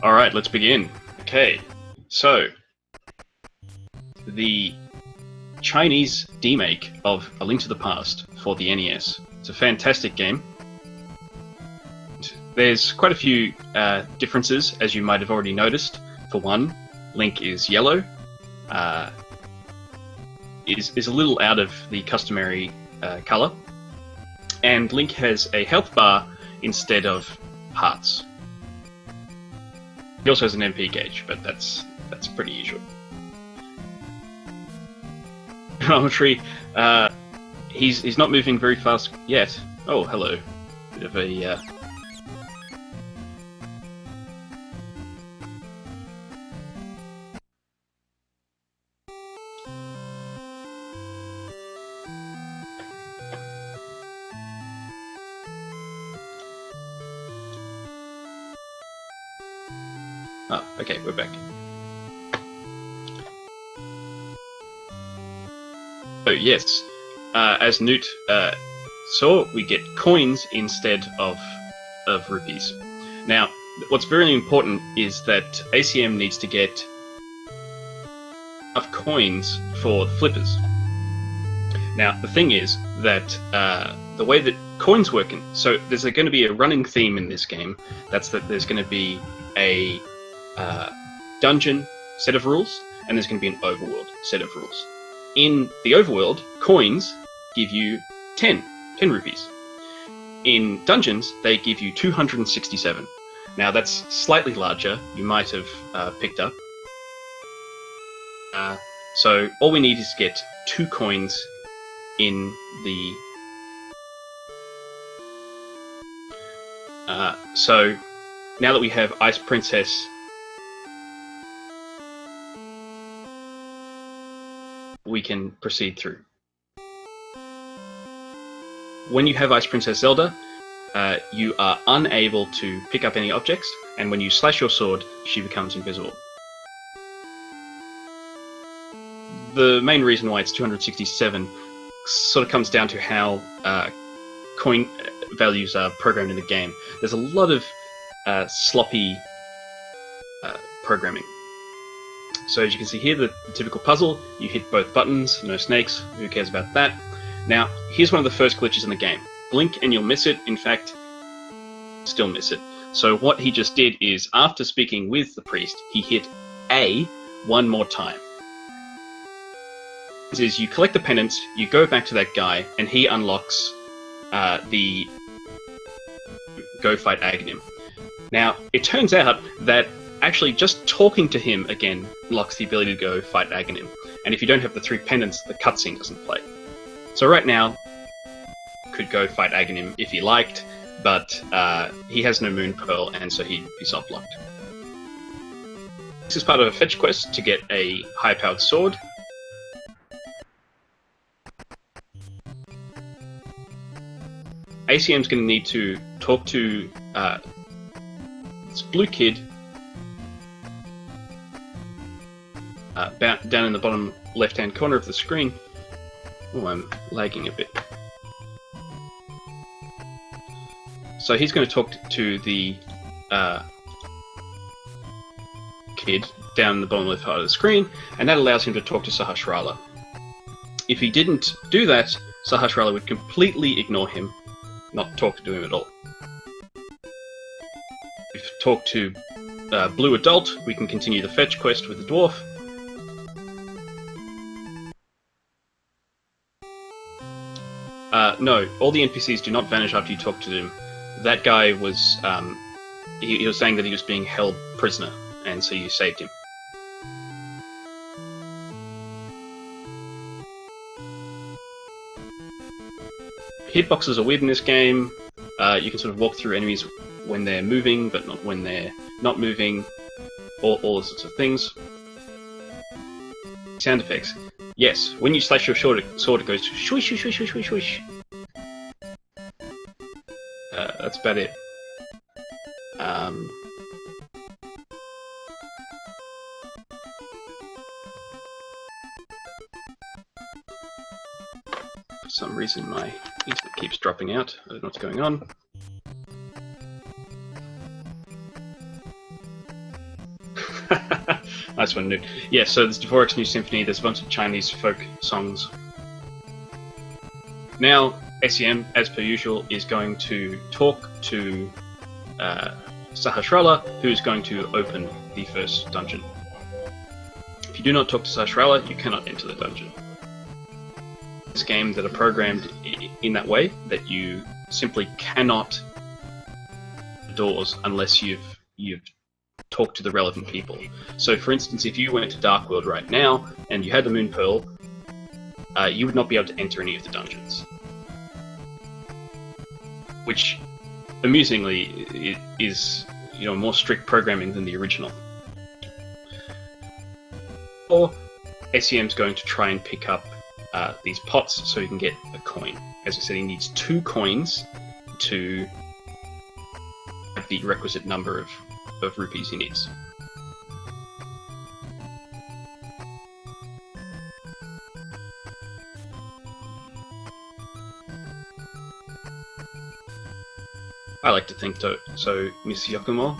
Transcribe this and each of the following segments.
Alright, let's begin. Okay, so the Chinese remake of A Link to the Past for the NES. It's a fantastic game. There's quite a few differences, as you might have already noticed. For one, Link is yellow. Is a little out of the customary colour. And Link has a health bar instead of hearts. He also has an MP gauge, but that's pretty usual. Geometry, he's not moving very fast yet. Oh, hello. Bit of a Oh, okay, we're back. Oh, yes. As Newt saw, we get coins instead of rupees. Now, what's very important is that ACM needs to get enough coins for the flippers. Now, the thing is that the way that coins work, so there's going to be a running theme in this game. That's that there's going to be a dungeon set of rules, and there's going to be an overworld set of rules. In the overworld, coins give you 10 rupees. In dungeons, they give you 267. Now that's slightly larger, you might have picked up. So all we need is to get 2 coins in the... so now that we have Ice Princess, we can proceed through. When you have Ice Princess Zelda, you are unable to pick up any objects, and when you slash your sword, she becomes invisible. The main reason why it's 267 sort of comes down to how coin values are programmed in the game. There's a lot of sloppy programming. So as you can see here, the typical puzzle, you hit both buttons, no snakes, who cares about that? Now, here's one of the first glitches in the game. Blink and you'll miss it, in fact, still miss it. So what he just did is, after speaking with the priest, he hit A one more time. This is, you collect the penance, you go back to that guy, and he unlocks the Go Fight Aghanim. Now, it turns out that actually just talking to him again unlocks the ability to go fight Aghanim. And if you don't have the 3 pendants, the cutscene doesn't play. So right now, could go fight Aghanim if he liked, but he has no Moon Pearl, and so he's soft-locked. This is part of a fetch quest to get a high-powered sword. ACM's going to need to talk to this blue kid down in the bottom left-hand corner of the screen. Oh, I'm lagging a bit. So he's going to talk to the kid down in the bottom left part of the screen, and that allows him to talk to Sahasrara. If he didn't do that, Sahasrara would completely ignore him, not talk to him at all. If we talk to Blue Adult, we can continue the fetch quest with the dwarf. No, all the NPCs do not vanish after you talk to them. That guy was, he was saying that he was being held prisoner, and so you saved him. Hitboxes are weird in this game. You can sort of walk through enemies when they're moving, but not when they're not moving. All sorts of things. Sound effects. Yes, when you slash your sword, it goes swish, swish, swish, swish, swish, swish. That's about it. For some reason, my internet keeps dropping out. I don't know what's going on. Nice one, Newt. Yeah, so there's Dvorak's New Symphony, there's a bunch of Chinese folk songs. Now, ACM, as per usual, is going to talk to Sahasrara, who is going to open the first dungeon. If you do not talk to Sahasrara, you cannot enter the dungeon. This game that are programmed in that way that you simply cannot doors unless you've talked to the relevant people. So, for instance, if you went to Dark World right now and you had the Moon Pearl, you would not be able to enter any of the dungeons, which, amusingly, is more strict programming than the original. Or ACM's going to try and pick up these pots so he can get a coin. As I said, he needs 2 coins to have the requisite number of rupees he needs. I like to think so, Miss Yakumo.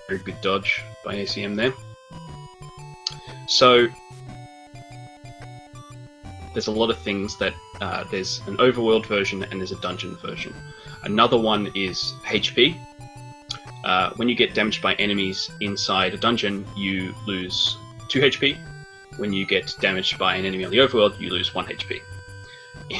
Very good dodge by ACM there. So, there's a lot of things that there's an overworld version and there's a dungeon version. Another one is HP. When you get damaged by enemies inside a dungeon, you lose 2 HP. When you get damaged by an enemy on the overworld, you lose 1 HP.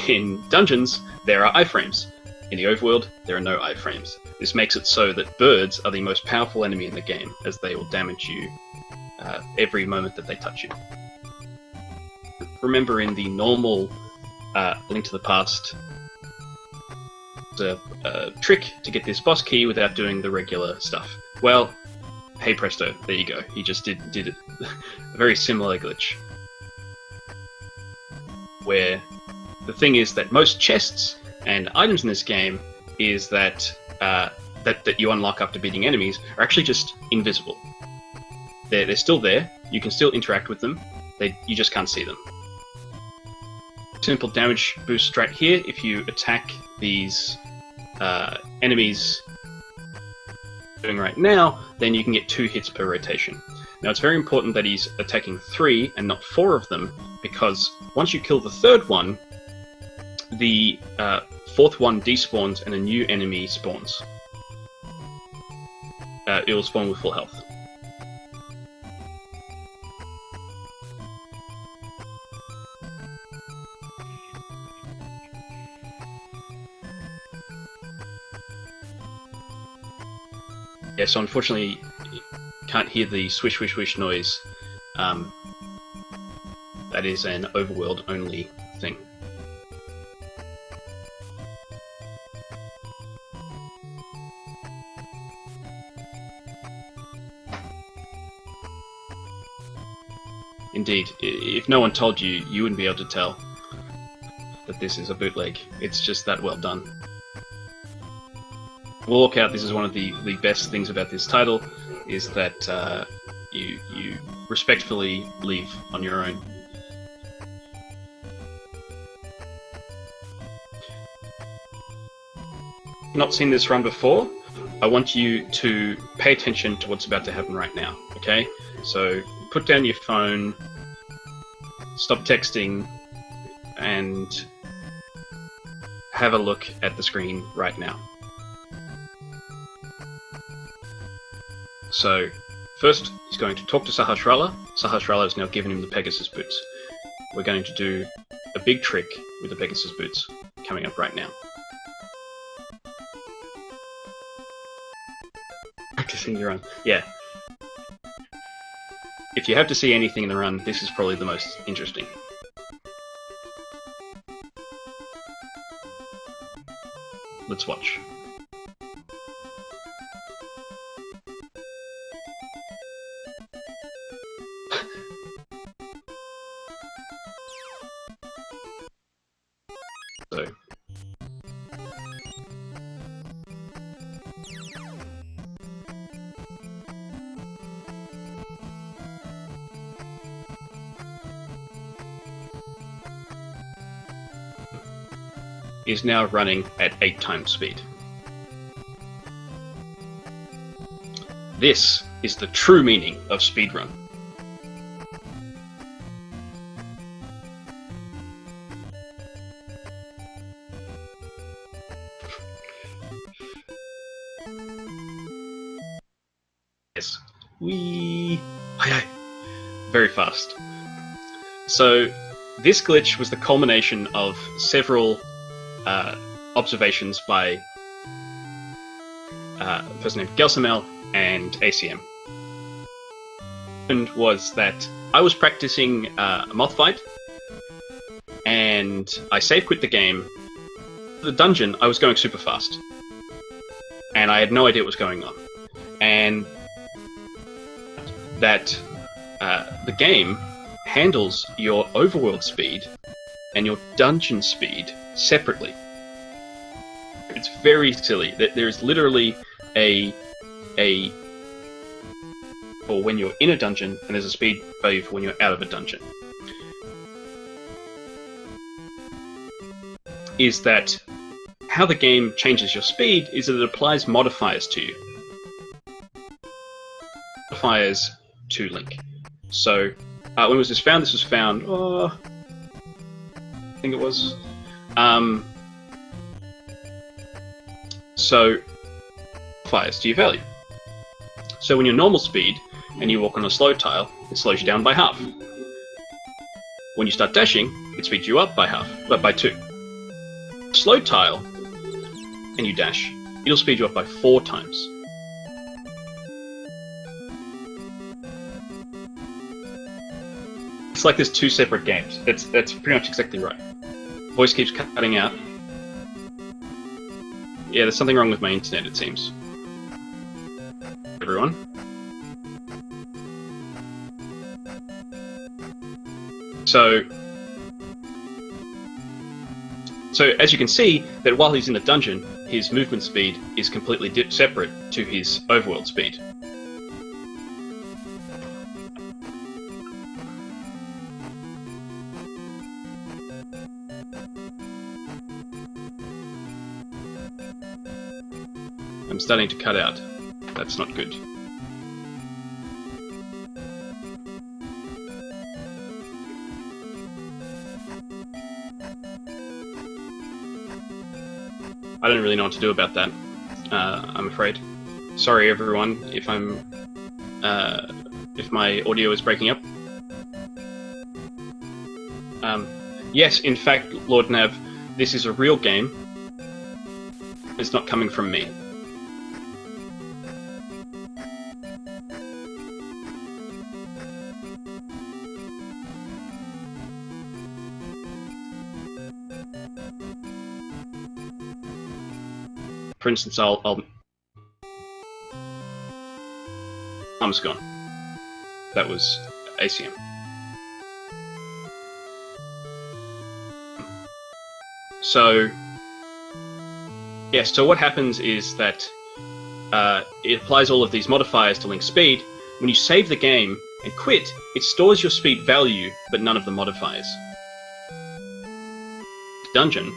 In dungeons, there are iframes. In the overworld, there are no iframes. This makes it so that birds are the most powerful enemy in the game, as they will damage you every moment that they touch you. Remember, in the normal Link to the Past, the trick to get this boss key without doing the regular stuff. Well, hey presto, there you go. He just did it. A very similar glitch. Where the thing is that most chests and items in this game is that that you unlock after beating enemies are actually just invisible. They're still there. You can still interact with them. You just can't see them. Simple damage boost right here. If you attack these enemies doing right now, then you can get 2 hits per rotation. Now, it's very important that he's attacking 3 and not 4 of them, because once you kill the 3rd one, the 4th one despawns and a new enemy spawns. It will spawn with full health. Yeah, so unfortunately, you can't hear the swish swish swish noise. That is an overworld only thing. Indeed, if no one told you, you wouldn't be able to tell that this is a bootleg. It's just that well done. We'll walk out. This is one of the best things about this title, is that you respectfully leave on your own. Not seen this run before, I want you to pay attention to what's about to happen right now, okay? So put down your phone, stop texting, and have a look at the screen right now. So, first, he's going to talk to Sahasrara. Sahasrara has now given him the Pegasus boots. We're going to do a big trick with the Pegasus boots coming up right now. Practicing your run. Yeah. If you have to see anything in the run, this is probably the most interesting. Let's watch. So. Is now running at 8 times speed. This is the true meaning of speedrun. Yes. Wee. Very fast. So this glitch was the culmination of several observations by a person named Acmlm and ACM. And was that I was practicing a moth fight, and I save quit the game. The dungeon, I was going super fast, and I had no idea what was going on. And that the game handles your overworld speed and your dungeon speed separately. It's very silly that there is literally or when you're in a dungeon, and there's a speed value for when you're out of a dungeon. Is that how the game changes your speed is that it applies modifiers to you. Modifiers to Link. So, when was this found? This was found, I think it was. So, modifiers to your value. So when you're normal speed, and you walk on a slow tile, it slows you down by half. When you start dashing, it speeds you up by half, but by 2. Slow tile, and you dash, it'll speed you up by 4 times. It's like there's 2 separate games. That's pretty much exactly right. Voice keeps cutting out. Yeah, there's something wrong with my internet, it seems. Everyone. So as you can see, that while he's in the dungeon, his movement speed is completely separate to his overworld speed. I'm starting to cut out. That's not good. I don't really know what to do about that, I'm afraid. Sorry everyone if my audio is breaking up. Yes, in fact, Lord Nav, this is a real game. It's not coming from me. For instance, I'll arm's gone. That was ACM. So, yes, so what happens is that it applies all of these modifiers to Link's speed. When you save the game and quit, it stores your speed value, but none of the modifiers. Dungeon.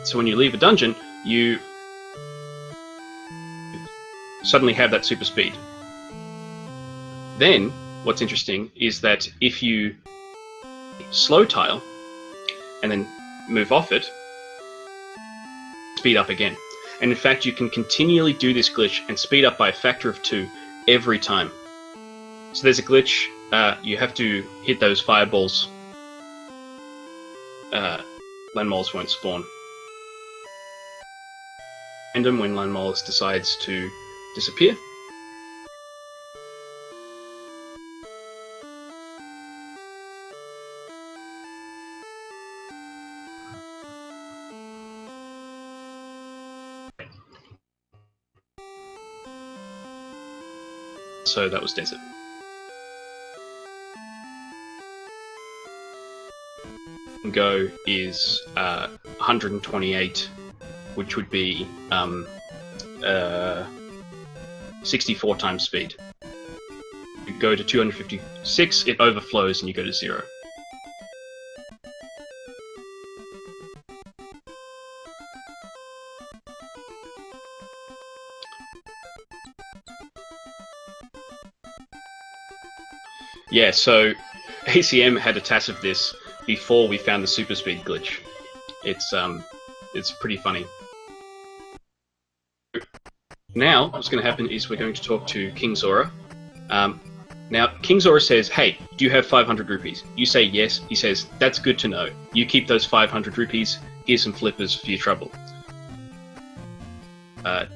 So when you leave a dungeon, you suddenly have that super speed. Then, what's interesting is that if you slow tile and then move off it, speed up again. And in fact, you can continually do this glitch and speed up by a factor of 2 every time. So there's a glitch, you have to hit those fireballs. Landmolls won't spawn. Random when Landmolls decides to disappear. So that was desert. Go is 128, which would be 64 times speed. You go to 256, it overflows and you go to 0. Yeah, so ACM had a test of this before we found the super speed glitch. It's pretty funny. Now, what's going to happen is we're going to talk to King Zora. Now, King Zora says, "Hey, do you have 500 rupees?" You say yes. He says, "That's good to know. You keep those 500 rupees. Here's some flippers for your trouble."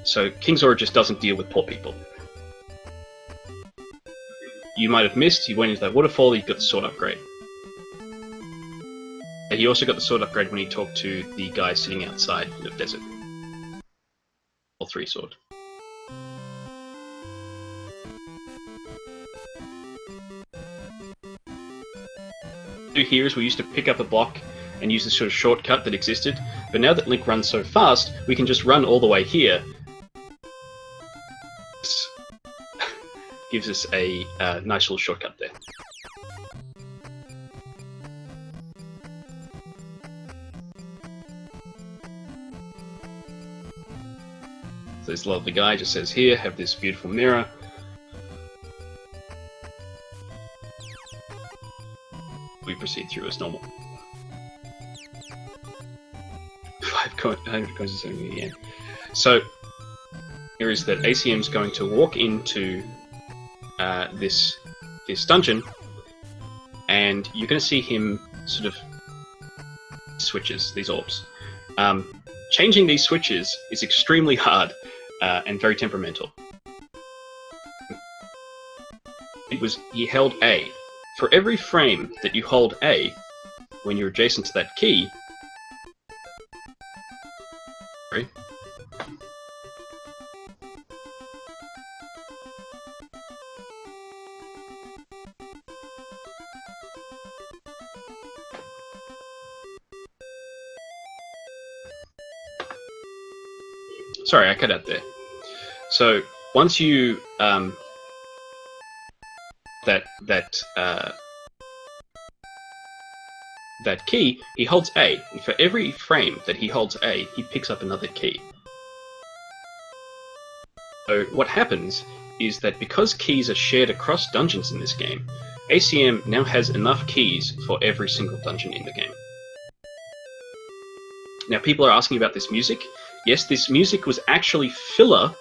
So King Zora just doesn't deal with poor people. You might have missed, he went into that waterfall, he got the sword upgrade. And he also got the sword upgrade when he talked to the guy sitting outside in the desert. Or 3 sword. Here is we used to pick up a block and use this sort of shortcut that existed, but now that Link runs so fast, we can just run all the way here. This gives us a nice little shortcut there. So this lovely guy just says, "Here, have this beautiful mirror." We proceed through as normal. 500 coins again. So here is that ACM's going to walk into this dungeon, and you're going to see him sort of switches these orbs. Changing these switches is extremely hard and very temperamental. He held A. For every frame that you hold A, when you're adjacent to that key, sorry, I cut out there. So once you that key, he holds A, and for every frame that he holds A, he picks up another key. So what happens is that because keys are shared across dungeons in this game, ACM now has enough keys for every single dungeon in the game. Now people are asking about this music. Yes, this music was actually filler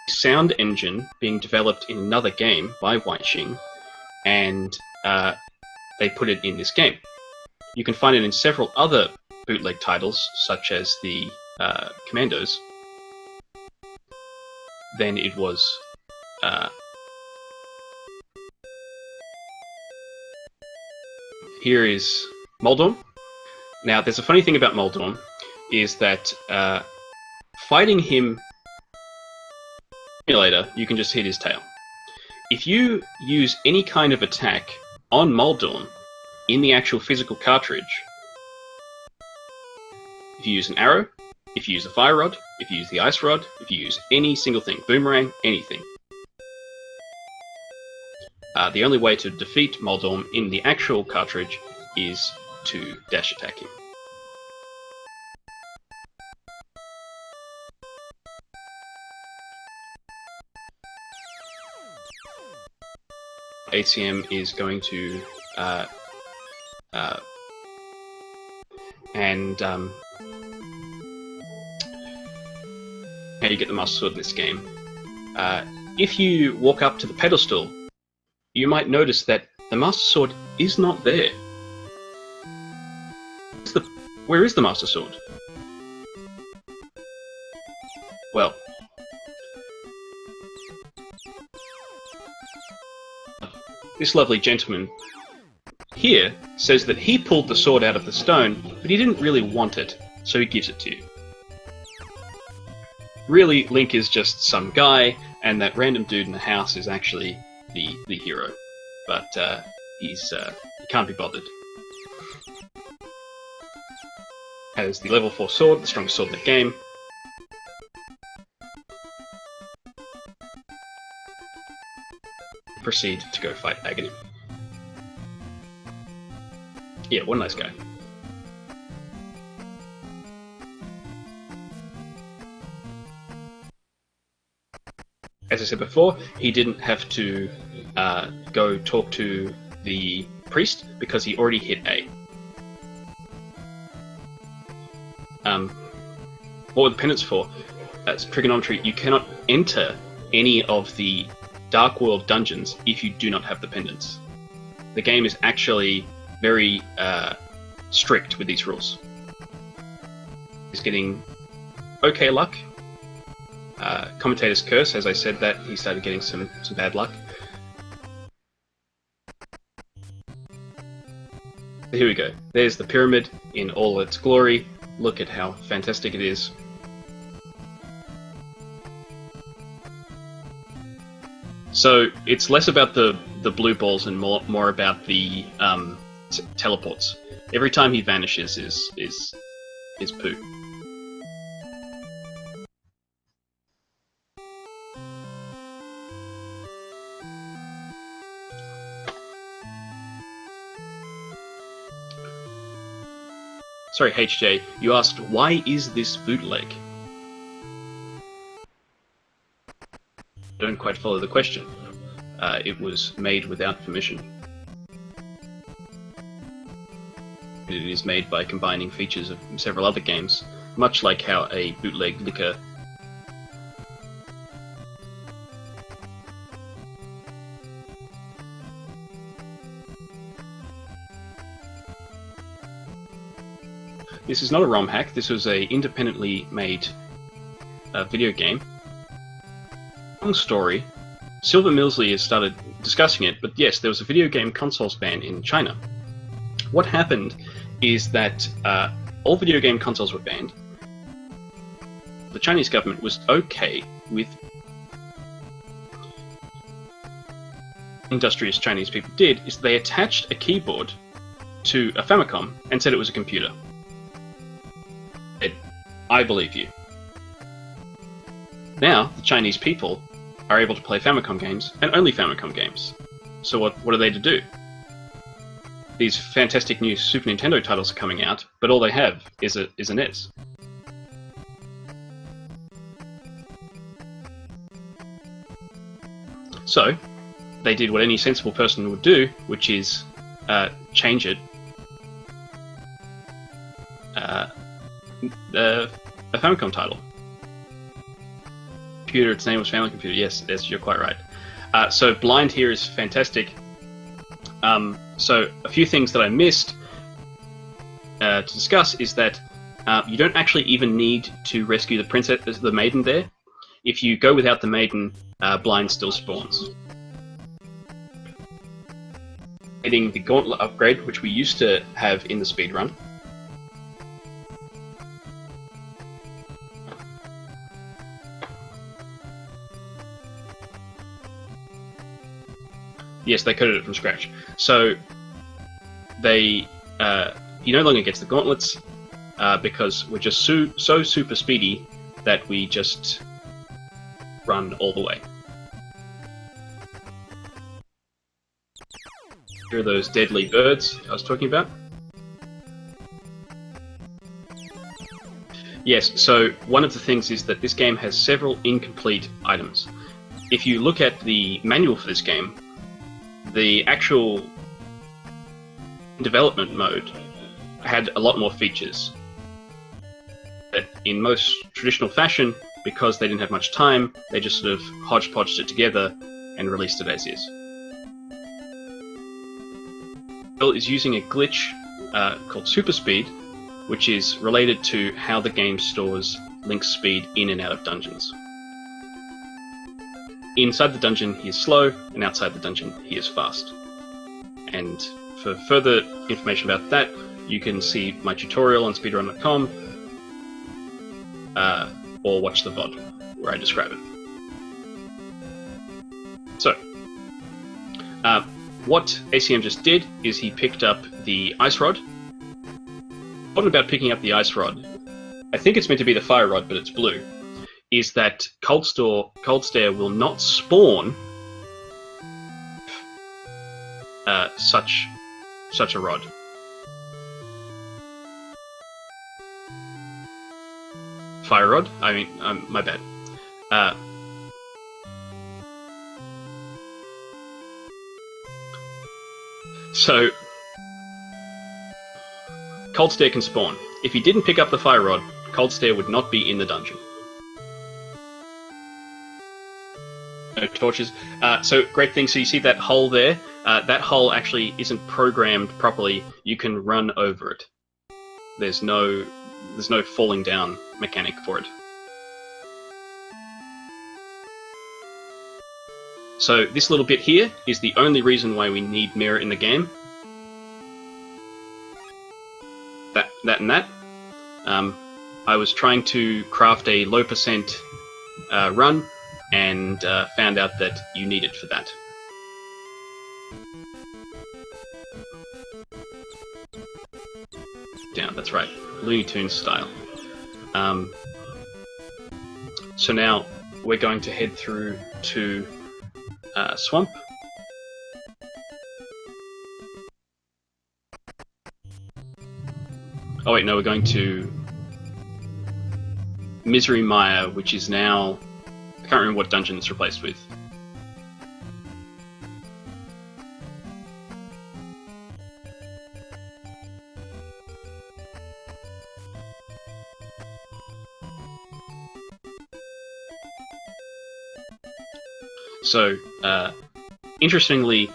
sound engine being developed in another game by Weiching, and they put it in this game. You can find it in several other bootleg titles, such as the Commandos. Then it was here is Moldorm. Now, there's a funny thing about Moldorm, is that fighting him simulator, you can just hit his tail. If you use any kind of attack on Moldorm in the actual physical cartridge, if you use an arrow, if you use a fire rod, if you use the ice rod, if you use any single thing, boomerang, anything, the only way to defeat Moldorm in the actual cartridge is to dash attack him. ACM is going to how you get the Master Sword in this game. If you walk up to the pedestal, you might notice that the Master Sword is not there. Where is the Master Sword? Well, this lovely gentleman here says that he pulled the sword out of the stone, but he didn't really want it, so he gives it to you. Really, Link is just some guy, and that random dude in the house is actually the hero. But he can't be bothered. Has the level 4 sword, the strongest sword in the game. Proceed to go fight Ganon. Yeah, what a nice guy. As I said before, he didn't have to go talk to the priest because he already hit A. What were the pendants for? As trigonometry, you cannot enter any of the Dark World dungeons if you do not have the pendants. The game is actually very strict with these rules. He's getting okay luck. Commentator's curse, as I said that, he started getting some bad luck. Here we go. There's the pyramid in all its glory. Look at how fantastic it is. So it's less about the blue balls and more about the teleports. Every time he vanishes is poo. Sorry, HJ, you asked, why is this bootleg? Don't quite follow the question. It was made without permission. It is made by combining features of several other games, much like how a bootleg liquor This is not a ROM hack, this was a independently made video game. Long story. Silver Millsley has started discussing it, but yes, there was a video game consoles ban in China. What happened is that all video game consoles were banned. The Chinese government was okay with industrious Chinese people did is they attached a keyboard to a Famicom and said it was a computer. I believe you. Now, the Chinese people are able to play Famicom games, and only Famicom games. So what are they to do? These fantastic new Super Nintendo titles are coming out, but all they have is a NES. So, they did what any sensible person would do, which is change it. A Famicom title. Computer, its name was Family Computer. Yes, you're quite right. So blind here is fantastic. So a few things that I missed to discuss is that you don't actually even need to rescue the princess, the maiden there. If you go without the maiden, blind still spawns. Getting the gauntlet upgrade, which we used to have in the speedrun. Yes, they coded it from scratch. So he no longer gets the gauntlets because we're just so super speedy that we just run all the way. Here are those deadly birds I was talking about. Yes, so one of the things is that this game has several incomplete items. If you look at the manual for this game, the actual development mode had a lot more features. But in most traditional fashion, because they didn't have much time, they just sort of hodgepodged it together and released it as is. Bill is using a glitch called Super Speed, which is related to how the game stores Link's speed in and out of dungeons. Inside the dungeon, he is slow, and outside the dungeon, he is fast. And for further information about that, you can see my tutorial on speedrun.com, or watch the VOD, where I describe it. So, what ACM just did is he picked up the ice rod. What about picking up the ice rod? I think it's meant to be the fire rod, but it's blue. Is that Cold Stare will not spawn such a rod. Fire rod? I mean, my bad. So, Cold Stare can spawn. If he didn't pick up the fire rod, Cold Stare would not be in the dungeon. No torches. So, great thing, so you see that hole there? That hole actually isn't programmed properly. You can run over it. There's no falling down mechanic for it. So this little bit here is the only reason why we need mirror in the game. That and that. I was trying to craft a low percent run and found out that you need it for that. Down, that's right, Looney Tunes style. So now we're going to head through to Swamp. Oh wait, no, we're going to Misery Mire, which is now... I can't remember what dungeon it's replaced with. So, interestingly,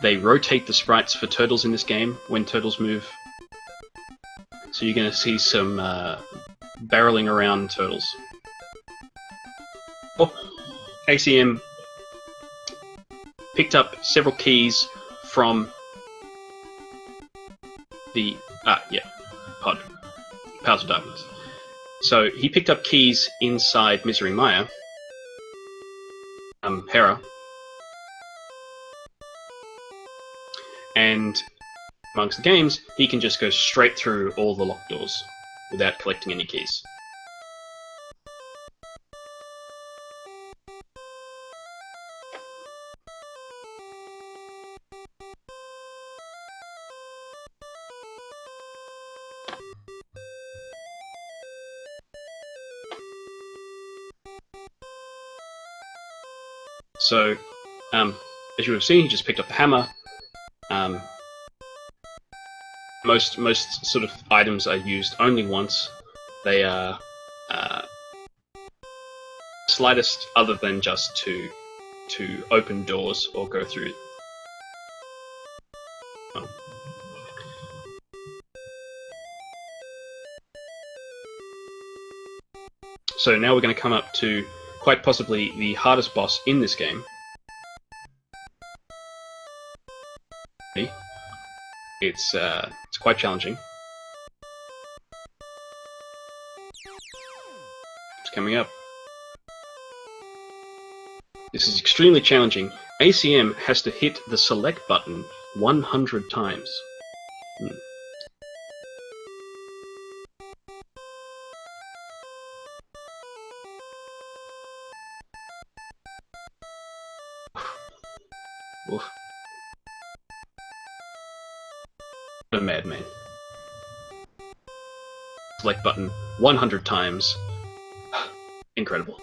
they rotate the sprites for turtles in this game when turtles move. So you're going to see some barreling around turtles. Oh, ACM picked up several keys from the... pod. Powers of Darkness. So he picked up keys inside Misery Mire. Hera. And amongst the games, he can just go straight through all the locked doors without collecting any keys. So, as you have seen, he just picked up the hammer. Most sort of items are used only once. They are slightest other than just to open doors or go through. Oh. So now we're going to come up to quite possibly the hardest boss in this game. It's quite challenging. It's coming up. This is extremely challenging. ACM has to hit the select button 100 times. Oof. What a madman. Select button 100 times. Incredible.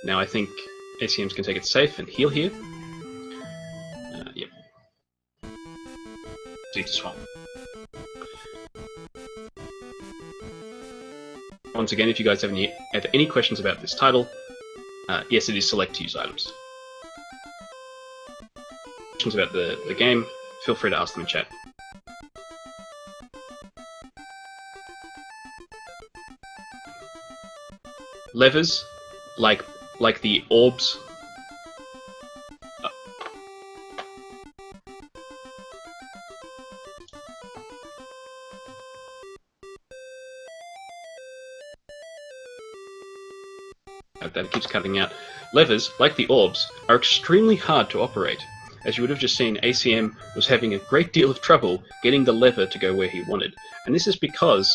Now I think ACM's can take it safe and heal here. Yep. Proceed to Swamp. Once again, if you guys have any questions about this title, yes, it is select to use items. Questions about the game, feel free to ask them in chat. Levers, like the orbs. That keeps cutting out. Levers, like the orbs, are extremely hard to operate. As you would have just seen, ACM was having a great deal of trouble getting the lever to go where he wanted. And this is because,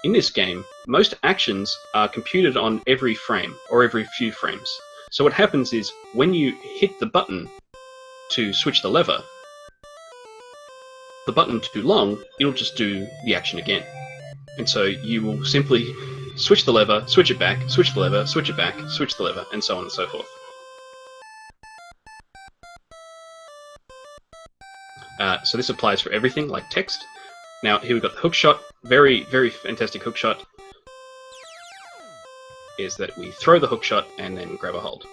in this game, most actions are computed on every frame, or every few frames. So what happens is, when you hit the button to switch the lever, the button too long, it'll just do the action again. And so you will simply switch the lever, switch it back, switch the lever, switch it back, switch the lever, and so on and so forth. So this applies for everything, like text. Now here we've got the hook shot, very, very fantastic hook shot, is that we throw the hook shot and then grab a hold.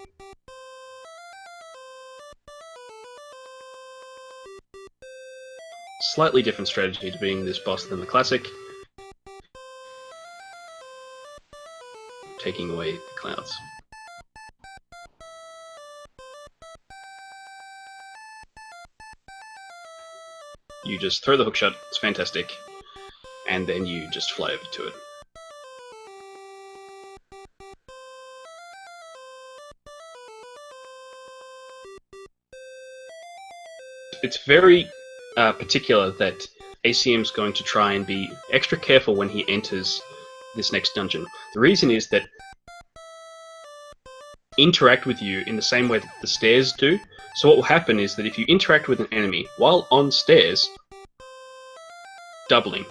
Slightly different strategy to being this boss than the classic. Taking away the clouds. You just throw the hook shot, it's fantastic, and then you just fly over to it. It's very particular that ACM's going to try and be extra careful when he enters this next dungeon. The reason is that interact with you in the same way that the stairs do. So what will happen is that if you interact with an enemy while on stairs, doubling,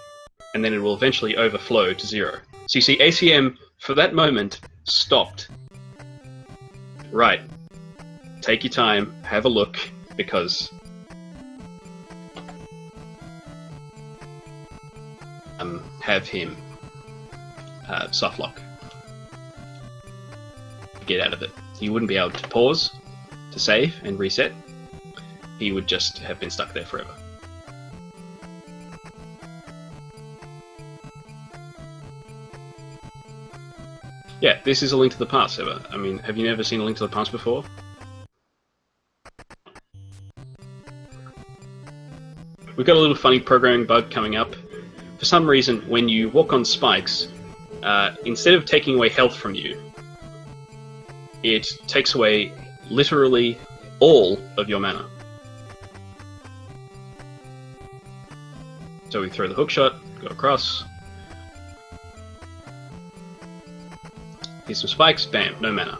and then it will eventually overflow to 0. So you see ACM, for that moment, stopped. Right. Take your time, have a look, because have him softlock. Get out of it. He wouldn't be able to pause, to save and reset. He would just have been stuck there forever. Yeah, this is A Link to the Past, Ever. I mean, have you never seen A Link to the Past before? We've got a little funny programming bug coming up. For some reason, when you walk on spikes, instead of taking away health from you, it takes away literally all of your mana. So we throw the hook shot, go across. Here's some spikes, bam, no mana.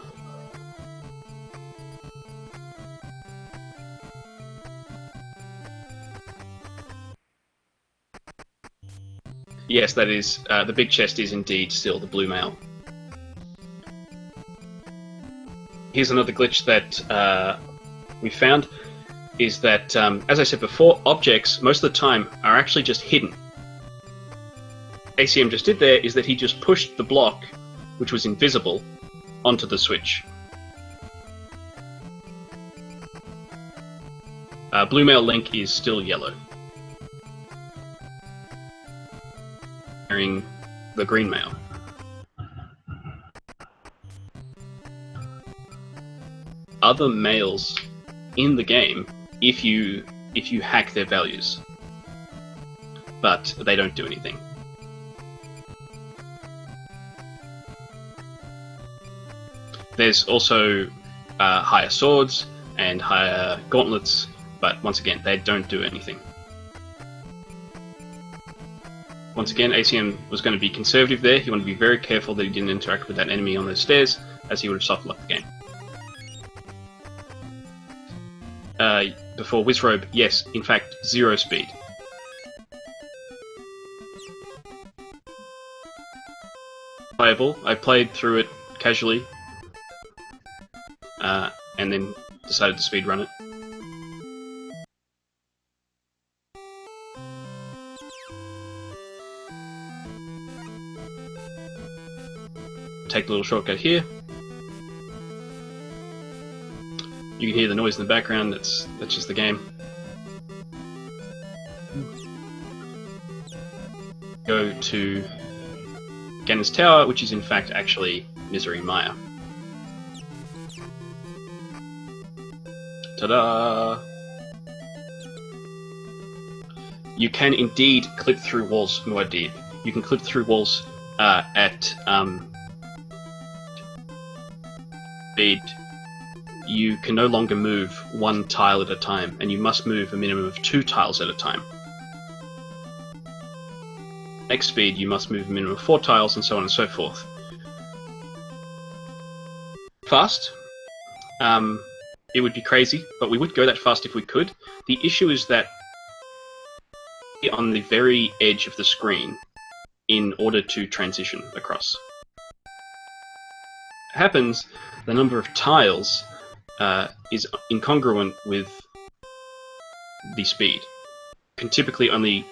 Yes, that is, the big chest is indeed still the blue mail. Here's another glitch that we found, is that, as I said before, objects, most of the time, are actually just hidden. ACM just did there is that he just pushed the block, which was invisible, onto the switch. Blue mail Link is still yellow. Wearing the green mail. Other mails in the game if you hack their values, but they don't do anything. There's also higher swords and higher gauntlets, but once again, they don't do anything. Once again, ACM was going to be conservative there. He wanted to be very careful that he didn't interact with that enemy on those stairs, as he would have softlocked the game. Before Wizrobe, yes, in fact, 0 speed. Playable. I played through it casually, and then decided to speedrun it. Take the little shortcut here. You can hear the noise in the background, that's just the game. Go to Ganon's Tower, which is in fact actually Misery Maya. Ta-da! You can indeed clip through walls, Muad'Dib. You can clip through walls at speed. You can no longer move one tile at a time, and you must move a minimum of 2 tiles at a time. Next speed, you must move a minimum of 4 tiles, and so on and so forth. Fast? It would be crazy, but we would go that fast if we could. The issue is that on the very edge of the screen in order to transition across. happens, the number of tiles is incongruent with the speed. You can typically only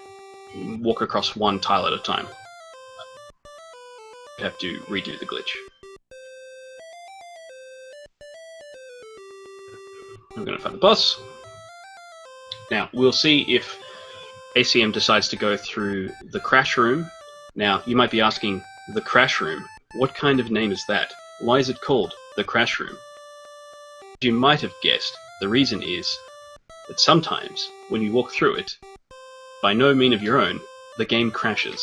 walk across one tile at a time. You have to redo the glitch. I'm going to find the boss. Now, we'll see if ACM decides to go through the crash room. Now, you might be asking, the crash room? What kind of name is that? Why is it called the crash room? As you might have guessed, the reason is that sometimes, when you walk through it, by no mean of your own, the game crashes.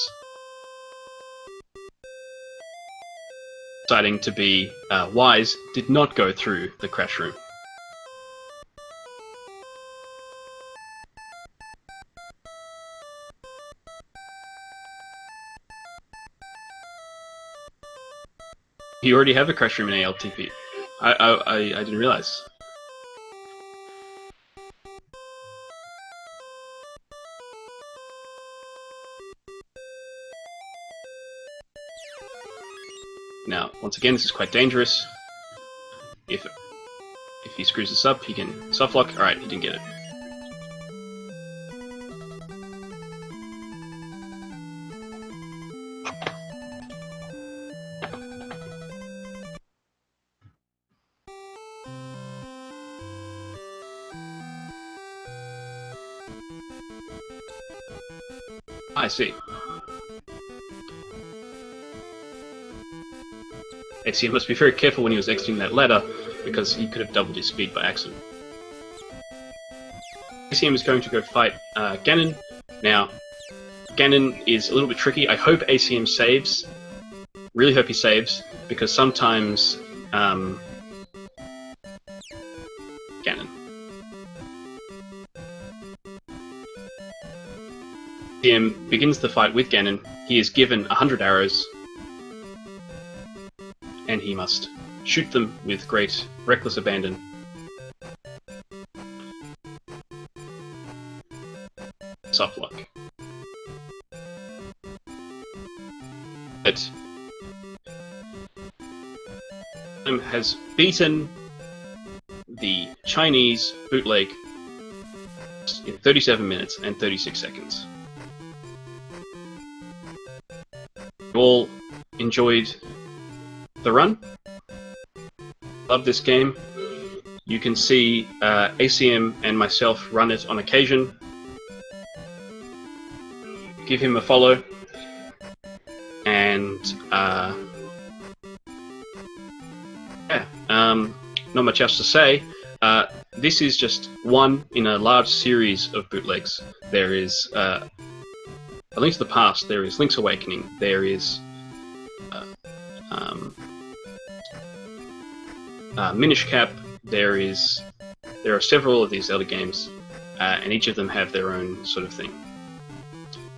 Deciding to be wise, did not go through the crash room. You already have a crash room in ALTTP. I didn't realize. Now, once again, this is quite dangerous. If he screws this up, he can softlock. Alright, he didn't get it. I see. ACM must be very careful when he was exiting that ladder, because he could have doubled his speed by accident. ACM is going to go fight Ganon. Now, Ganon is a little bit tricky. I hope ACM saves. Really hope he saves, because sometimes Ganon. ACM begins the fight with Ganon. He is given 100 arrows, and he must shoot them with great reckless abandon. Softlock. But has beaten the Chinese bootleg in 37 minutes and 36 seconds. You all enjoyed the run? Love this game. You can see ACM and myself run it on occasion. Give him a follow. And not much else to say. This is just one in a large series of bootlegs. There is A Link to the Past, there is Link's Awakening, there is Minish Cap, there are several of these Zelda games, and each of them have their own sort of thing.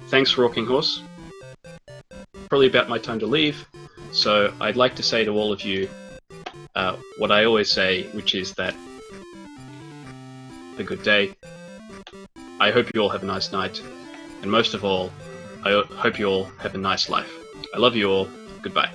Thanks, Rocking Horse. Probably about my time to leave, so I'd like to say to all of you what I always say, which is that a good day. I hope you all have a nice night, and most of all, I hope you all have a nice life. I love you all. Goodbye.